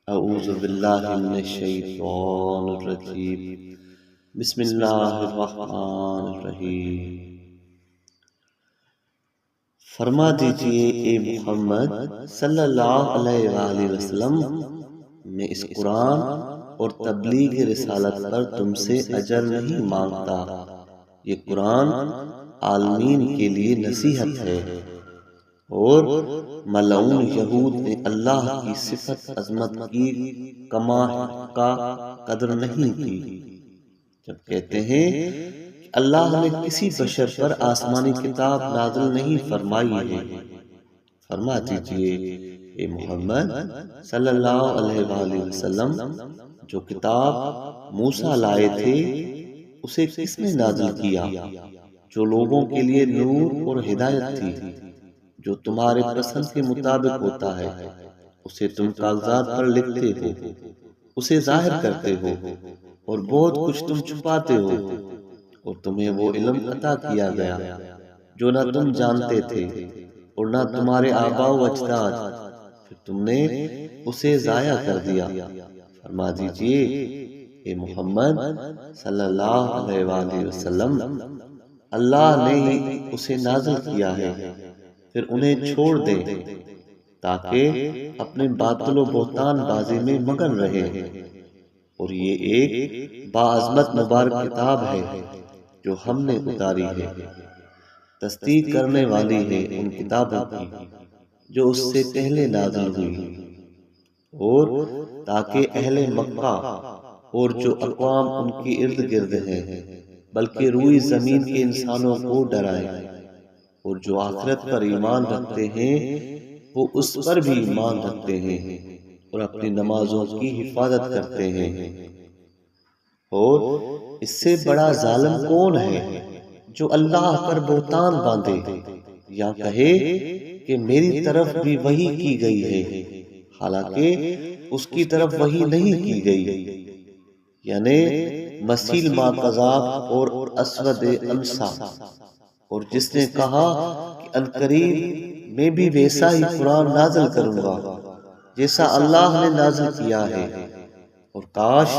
اعوذ باللہ من الشیطان الرجیم بسم اللہ الرحمن الرحیم۔ فرما دیجئے اے محمد صلی اللہ علیہ وآلہ وسلم، میں اس قرآن اور تبلیغ رسالت پر تم سے اجر نہیں مانگتا۔ یہ قرآن عالمین کے لیے نصیحت ہے، اور ملعون یہود نے اللہ کی صفت عظمت کی کمال کا قدر نہیں کی جب کہتے ہیں کہ اللہ نے کسی بشر پر آسمانی کتاب نازل نہیں فرمائی ہے۔ فرما دیجئے اے محمد صلی اللہ علیہ وآلہ وسلم، جو کتاب موسیٰ لائے تھے اسے کس نے نازل کیا؟ جو لوگوں کے لیے نور اور ہدایت تھی، جو تمہارے پسند کے مطابق ہوتا ہے۔ اسے تم کاغذات پر لکھتے ہو، اسے ظاہر کرتے ہو، اور بہت کچھ تم چھپاتے ہو، اور تمہیں وہ علم عطا کیا گیا جو نہ تم جانتے تھے اور نہ تمہارے آباء و اجداد، پھر تم نے اسے ضائع کر دیا۔ فرما دیجئے اے محمد صلی اللہ علیہ وآلہ وسلم، اللہ نے اسے نازل کیا ہے، پھر انہیں چھوڑ دیں تاکہ اپنے باطل و بہتان بازی میں مگن رہے۔ اور یہ ایک باعظمت مبارک کتاب ہے جو ہم نے اتاری ہے، تصدیق کرنے والی ہے ان کتابوں کی جو اس سے پہلے نازل ہوئی، اور تاکہ اہل مکہ اور جو اقوام ان کی ارد گرد ہیں بلکہ روئی زمین کے انسانوں کو ڈرائے، اور جو آخرت پر ایمان رکھتے ہیں وہ اس پر بھی ایمان رکھتے ہیں اور اپنی نمازوں کی حفاظت کرتے ہیں۔ اور اس سے بڑا ظالم کون ہے جو اللہ پر بہتان باندھے یا کہے کہ میری طرف بھی وحی کی گئی ہے حالانکہ اس کی طرف وحی نہیں کی گئی، یعنی مسیل ما کذاب اور اسود انسا۔ اور جس نے کہا کہ عنقریب میں بھی ویسا ہی قرآن نازل کروں گا جیسا اللہ نے نازل کیا ہے، اور کاش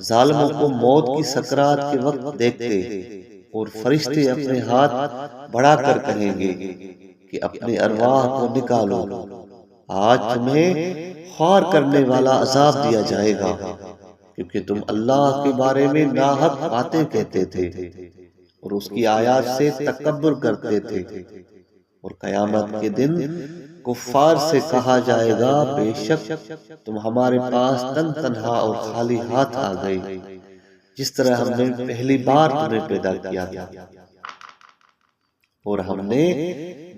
ظالموں کو موت کی سکرات کے وقت دیکھتے اور فرشتے اپنے ہاتھ بڑھا کر کہیں گے کہ اپنے ارواح کو نکالو، آج تمہیں خوار کرنے والا عذاب دیا جائے گا، کیونکہ تم اللہ کے بارے میں ناحق باتیں کہتے تھے اور اس کی آیات سے تکبر کرتے تھے۔ اور قیامت کے دن کفار سے کہا جائے گا، بے شک تم ہمارے پاس تن تنہا اور خالی ہاتھ آ گئے، جس طرح ہم نے پہلی بار تمہیں پیدا کیا تھا، اور ہم نے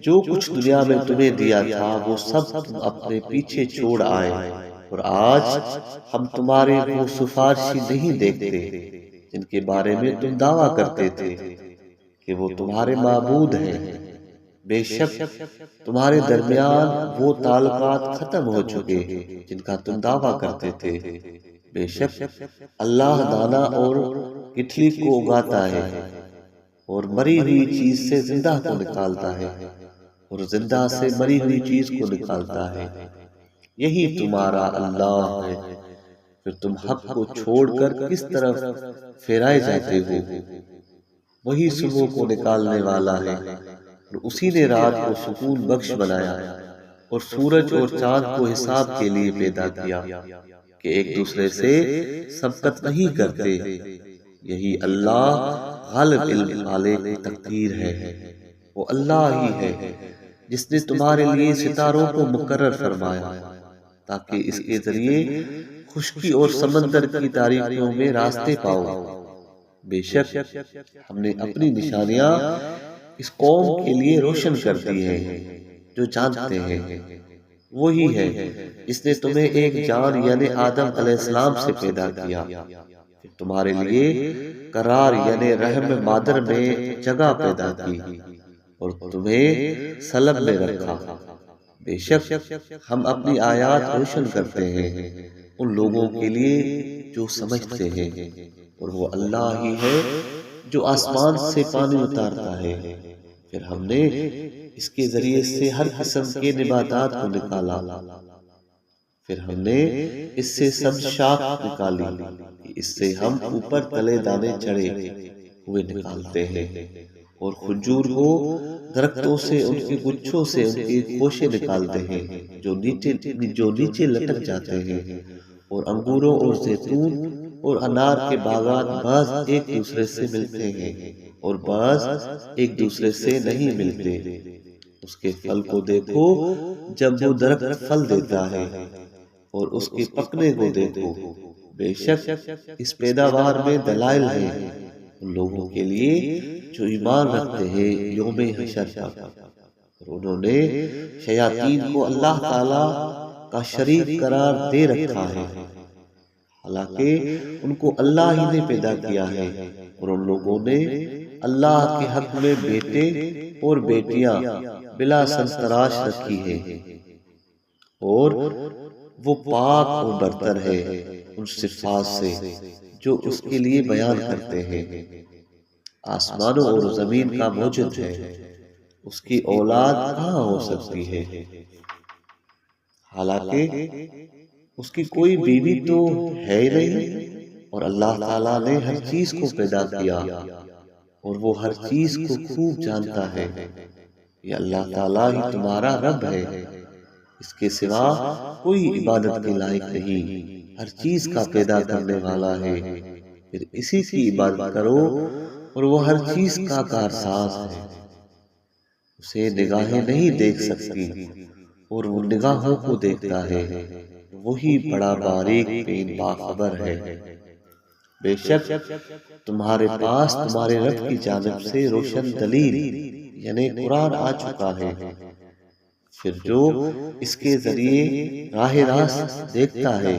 جو کچھ دنیا میں تمہیں دیا تھا وہ سب تم اپنے پیچھے چھوڑ آئے، اور آج ہم تمہارے وہ سفارشی نہیں دیکھتے جن کے بارے میں تم دعویٰ کرتے تھے کہ وہ تمہارے معبود ہیں۔ بے شک تمہارے درمیان وہ تعلقات ختم ہو چکے جن کا تم دعویٰ کرتے تھے۔ بے شک اللہ دانا اور گٹھلی کو اگاتا ہے، اور مری ہوئی چیز سے زندہ کو نکالتا ہے، اور زندہ سے مری ہوئی چیز کو نکالتا ہے۔ یہی تمہارا اللہ ہے، پھر تم حق کو چھوڑ کر کس طرف پھیرائے جاتے ہو۔ وہی صبح کو نکالنے والا ہے، اور اسی نے رات کو سکون بخش بنایا، اور سورج اور چاند کو حساب کے لیے پیدا کیا کہ ایک دوسرے سے سبقت نہیں کرتے۔ یہی اللہ غالب علم والے کی تقدیر ہے۔ وہ اللہ ہی ہے جس نے تمہارے لیے ستاروں کو مقرر فرمایا تاکہ اس کے ذریعے خشکی اور سمندر کی تاریکیوں میں راستے پاؤ۔ بے شک ہم نے اپنی نشانیاں اس قوم کے لیے روشن کر دی ہیں جو جانتے ہیں۔ وہی ہے جس نے تمہیں ایک جان یعنی آدم علیہ السلام سے پیدا کیا، پھر تمہارے لیے قرار یعنی رحم مادر میں جگہ پیدا کی، اور تمہیں سلب میں رکھا۔ بے شک ہم اپنی آیات روشن کرتے ہیں ان لوگوں کے لیے جو سمجھتے ہیں، اور وہ اللہ ہی ہے جو آسمان سے پانی اتارتا ہے، پھر ہم نے اس کے ذریعے سے ہر قسم کے نباتات کو نکالا، پھر ہم نے اس سے سبز شاخ نکالی کہ اس سے ہم اوپر تلے دانے چڑھے ہوئے نکالتے ہیں، اور کھجور کو درختوں سے ان کے گچھوں سے ان کے خوشے نکالتے ہیں جو نیچے لٹک جاتے ہیں، اور انگوروں اور زیتون اور انار کے باغات بعض ایک دوسرے سے ملتے ہیں اور بعض ایک دوسرے سے نہیں ملتے۔ اس کے پھل کو دیکھو جب وہ درخت پھل دیتا ہے، اور اس کے پکنے کو دیکھو، بے شک اس پیداوار میں دلائل ہیں ان لوگوں کے لیے جو ایمان رکھتے ہیں یوم حشر پر۔ اور انہوں نے شیاطین کو اللہ تعالی کا شریک قرار دے رکھا ہے، حالانکہ ان کو اللہ ہی نے پیدا کیا ہے، اور ان لوگوں نے اللہ کے حق میں بیٹے اور بیٹیاں بلا سرتراش رکھی ہے، اور وہ پاک اور برتر ہے ان صفات سے جو اس کے لیے بیان کرتے ہیں۔ آسمانوں اور زمین کا موجد ہے، اس کی اولاد کہاں ہو سکتی ہے؟ حالانکہ اس کی کوئی بیوی تو ہے ہی نہیں، اور اللہ تعالیٰ نے ہر چیز کو پیدا کیا، اور وہ ہر چیز کو خوب جانتا ہے۔ یہ اللہ تعالیٰ ہی تمہارا رب ہے، اس کے سوا کوئی عبادت کے لائق نہیں، ہر چیز کا پیدا کرنے والا ہے، پھر اسی کی عبادت کرو، اور وہ ہر چیز کا کارساز ہے۔ اسے نگاہیں نہیں دیکھ سکتی، اور وہ نگاہوں کو دیکھتا ہے، وہی بڑا باریک بین باخبر ہے۔ بے شک تمہارے پاس تمہارے رب کی جانب سے روشن دلیل یعنی قرآن آ چکا ہے، پھر جو اس کے ذریعے راہ راست دیکھتا ہے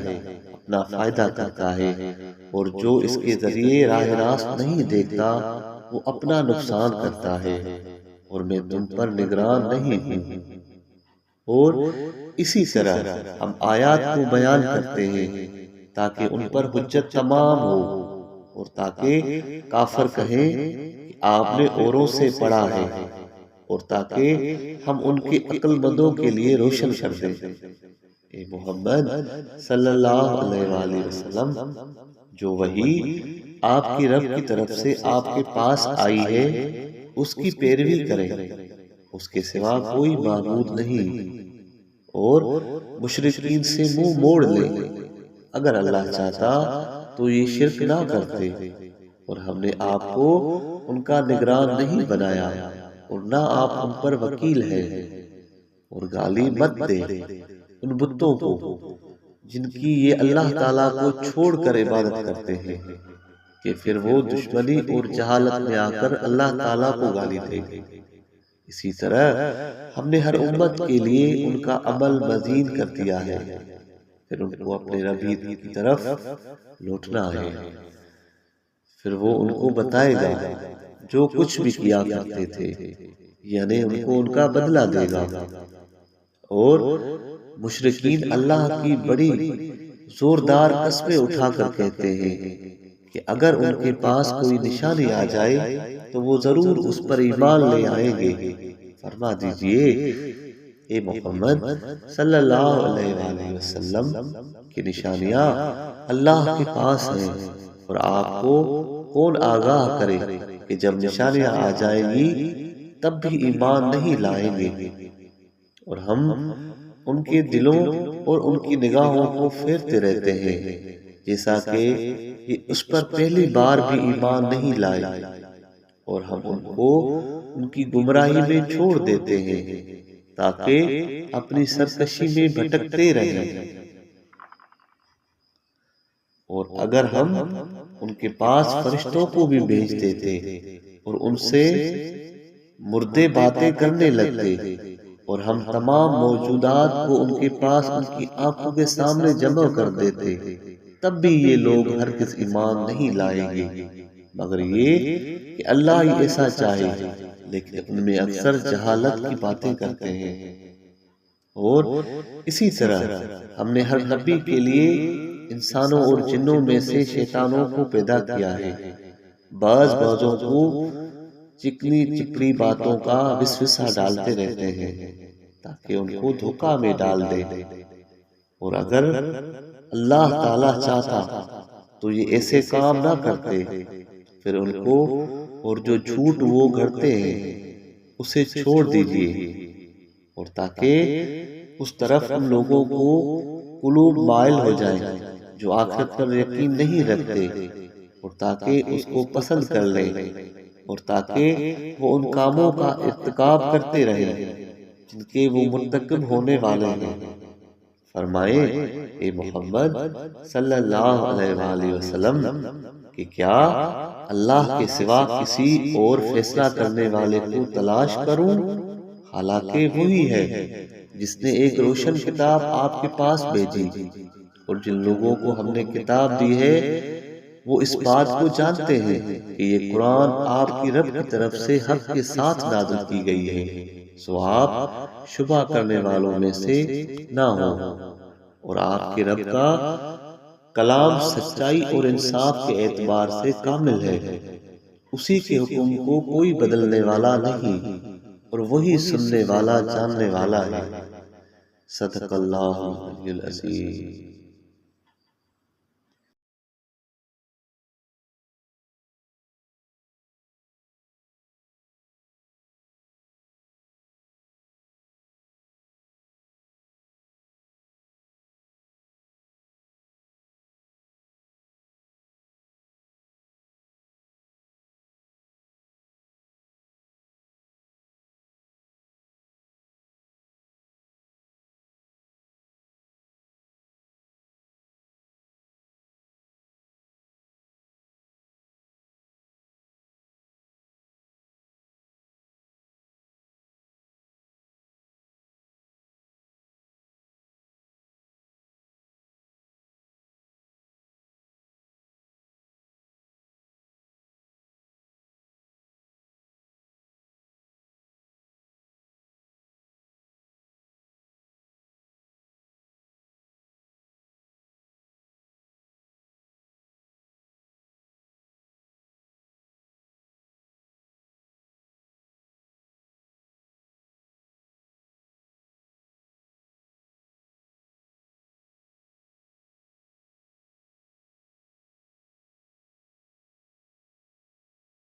اپنا فائدہ کرتا ہے، اور جو اس کے ذریعے راہ راست نہیں دیکھتا وہ اپنا نقصان کرتا ہے، اور میں تم پر نگران نہیں ہوں۔ اور اسی طرح ہم آیات کو بیان کرتے ہیں تاکہ ان پر حجت تمام ہو، اور تاکہ کافر کہیں کہ آپ نے اوروں سے پڑھا ہے، اور تاکہ ہم ان کے عقل مندوں کے لیے روشن کر دیں۔ اے محمد صلی اللہ علیہ وآلہ وسلم، جو وحی آپ کی رب کی طرف سے آپ کے پاس آئی ہے اس کی پیروی کریں، اس کے سوا کوئی معبود نہیں، اور مشرکین سے منہ موڑ لیں۔ اگر اللہ چاہتا تو یہ شرک نہ کرتے، اور ہم نے آپ کو ان کا نگران نہیں بنایا، اور نہ آپ ان پر وکیل ہیں۔ اور گالی مت دے ان بتوں کو جن کی یہ اللہ تعالیٰ کو چھوڑ کر عبادت کرتے ہیں، کہ پھر وہ دشمنی اور جہالت میں آ کر اللہ تعالیٰ کو گالی دیں گے۔ اسی طرح ہم نے ہر امت کے لیے ان کا عمل مزین کر دیا ہے، پھر ان کو اپنے رب کی طرف لوٹنا ہے، پھر وہ ان کو بتائے گا جو کچھ بھی کیا کرتے تھے، یعنی ان کو ان کا بدلہ دے گا۔ اور مشرکین اللہ کی بڑی زوردار قسمیں اٹھا کر کہتے ہیں کہ اگر ان کے پاس کوئی نشانی آ جائے تو وہ ضرور اس پر ایمان لے آئیں گے۔ فرما دیجئے اے محمد صلی اللہ علیہ وآلہ وسلم کی نشانیاں اللہ کے پاس ہیں، اور آپ کو کون آگاہ کرے کہ جب نشانیاں آ جائیں گی تب بھی ایمان نہیں لائیں گے۔ اور ہم ان کے دلوں اور ان کی نگاہوں کو پھیرتے رہتے ہیں جیسا کہ یہ اس پر پہلی بار بھی ایمان نہیں لائے، اور ہم ان کو ان کی گمراہی میں چھوڑ دیتے ہیں تاکہ اپنی سرکشی میں بھٹکتے رہیں۔ اور اگر ہم ان کے پاس فرشتوں کو بھی بھیج دیتے اور ان سے مردے باتیں کرنے لگتے، اور ہم تمام موجودات کو ان کے پاس ان کی آنکھوں کے سامنے جمع کر دیتے، تب بھی یہ لوگ ہرگز ایمان نہیں لائیں گے، مگر یہ کہ اللہ ہی ایسا چاہے، لیکن ان میں اکثر جہالت کی باتیں کرتے ہیں۔ اور اسی طرح ہم نے ہر نبی کے لیے انسانوں اور جنوں میں سے شیطانوں کو پیدا کیا ہے، بعض بعضوں کو چکنی چپڑی باتوں کا وسوسہ ڈالتے رہتے ہیں تاکہ ان کو دھوکہ میں ڈال دیں۔ اور اگر اللہ تعالیٰ چاہتا تو یہ ایسے کام نہ کرتے، پھر ان کو اور جو جھوٹ وہ گھڑتے ہیں اسے چھوڑ دیجیے، اور تاکہ اس طرف ان لوگوں کو قلوب مائل ہو جائیں جو آخرت پر یقین نہیں رکھتے، اور تاکہ اس کو پسند کر لیں، اور تاکہ وہ ان کاموں کا ارتکاب کرتے رہیں جن کے وہ مرتکب ہونے والے ہیں۔ فرمائے اے محمد صلی اللہ علیہ وآلہ وسلم کہ کیا اللہ کے سوا کسی اور فیصلہ کرنے والے کو تلاش کروں، حالانکہ وہی ہے جس نے ایک روشن کتاب آپ کے پاس بھیجی، اور جن لوگوں کو ہم نے کتاب دی ہے وہ اس بات کو جانتے ہیں کہ یہ قرآن آپ کی رب کی طرف سے حق کے ساتھ نازل کی گئی ہے، سو آپ شبہ کرنے والوں میں سے نہ ہو، اور آپ کے رب کا کلام سچائی اور انصاف کے اعتبار سے کامل ہے، اسی کے حکم کو کوئی بدلنے والا نہیں، اور وہی سننے والا جاننے والا ہے۔ صدق اللہ العلی العظیم۔